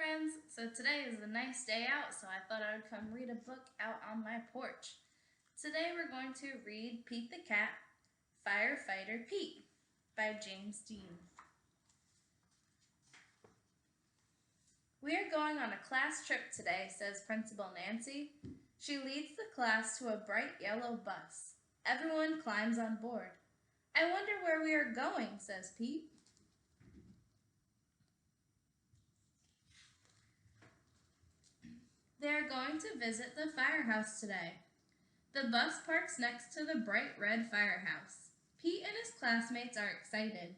friends! So today is a nice day out, so I thought I would come read a book out on my porch. Today we're going to read Pete the Cat, Firefighter Pete by James Dean. We are going on a class trip today, says Principal Nancy. She leads the class to a bright yellow bus. Everyone climbs on board. I wonder where we are going, says Pete. They are going to visit the firehouse today. The bus parks next to the bright red firehouse. Pete and his classmates are excited.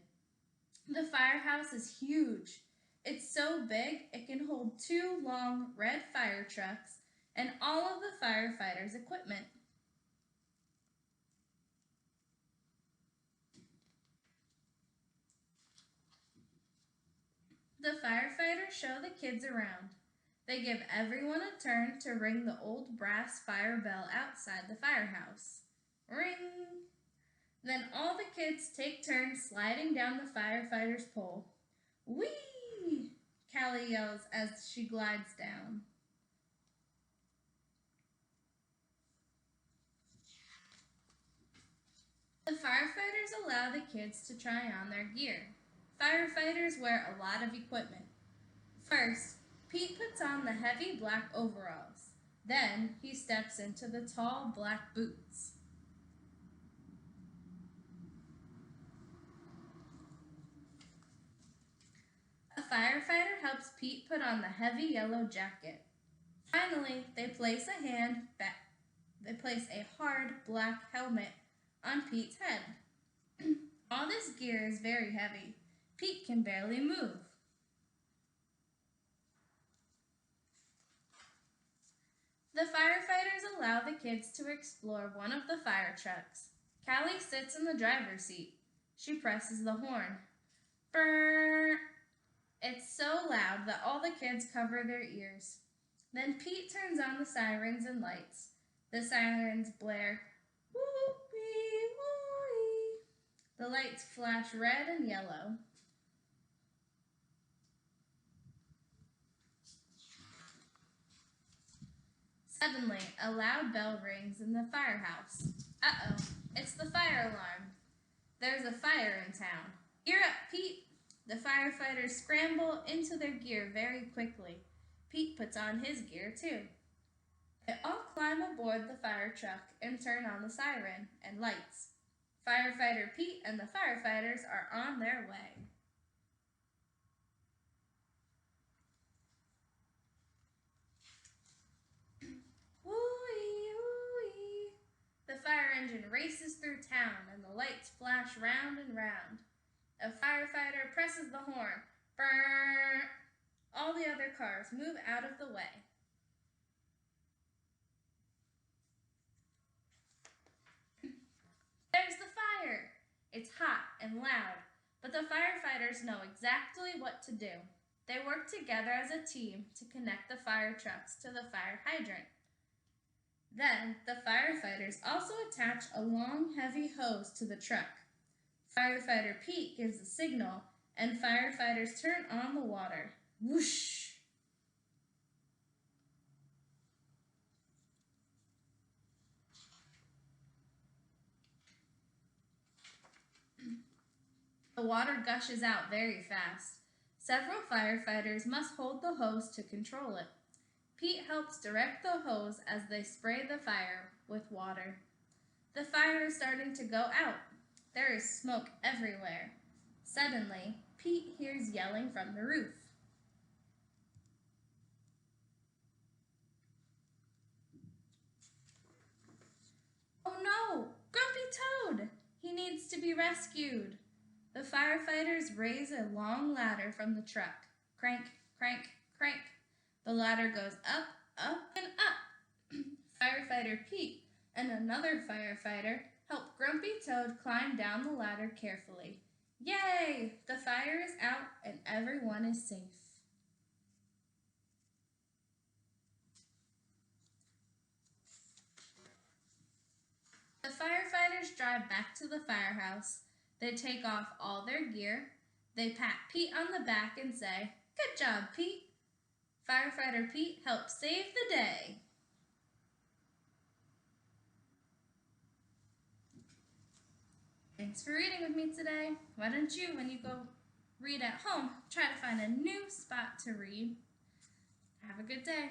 The firehouse is huge. It's so big it can hold 2 long red fire trucks and all of the firefighters' equipment. The firefighters show the kids around. They give everyone a turn to ring the old brass fire bell outside the firehouse. Ring! Then all the kids take turns sliding down the firefighter's pole. Whee! Callie yells as she glides down. The firefighters allow the kids to try on their gear. Firefighters wear a lot of equipment. First, Pete puts on the heavy black overalls. Then he steps into the tall black boots. A firefighter helps Pete put on the heavy yellow jacket. Finally, they place a hard black helmet on Pete's head. All this gear is very heavy. Pete can barely move. The firefighters allow the kids to explore one of the fire trucks. Callie sits in the driver's seat. She presses the horn. Brrr! It's so loud that all the kids cover their ears. Then Pete turns on the sirens and lights. The sirens blare, woo-wee, woo-wee. The lights flash red and yellow. Suddenly, a loud bell rings in the firehouse. Uh-oh, it's the fire alarm. There's a fire in town. Gear up, Pete! The firefighters scramble into their gear very quickly. Pete puts on his gear too. They all climb aboard the fire truck and turn on the siren and lights. Firefighter Pete and the firefighters are on their way. The fire engine races through town and the lights flash round and round. A firefighter presses the horn. Brrr! All the other cars move out of the way. There's the fire! It's hot and loud, but the firefighters know exactly what to do. They work together as a team to connect the fire trucks to the fire hydrant. Then, the firefighters also attach a long, heavy hose to the truck. Firefighter Pete gives a signal, and firefighters turn on the water. Whoosh! The water gushes out very fast. Several firefighters must hold the hose to control it. Pete helps direct the hose as they spray the fire with water. The fire is starting to go out. There is smoke everywhere. Suddenly, Pete hears yelling from the roof. Oh no! Grumpy Toad! He needs to be rescued. The firefighters raise a long ladder from the truck. Crank, crank, crank. The ladder goes up, up, and up. Firefighter Pete and another firefighter help Grumpy Toad climb down the ladder carefully. Yay! The fire is out and everyone is safe. The firefighters drive back to the firehouse. They take off all their gear. They pat Pete on the back and say, "Good job, Pete." Firefighter Pete helps save the day. Thanks for reading with me today. Why don't you, when you go read at home, try to find a new spot to read. Have a good day.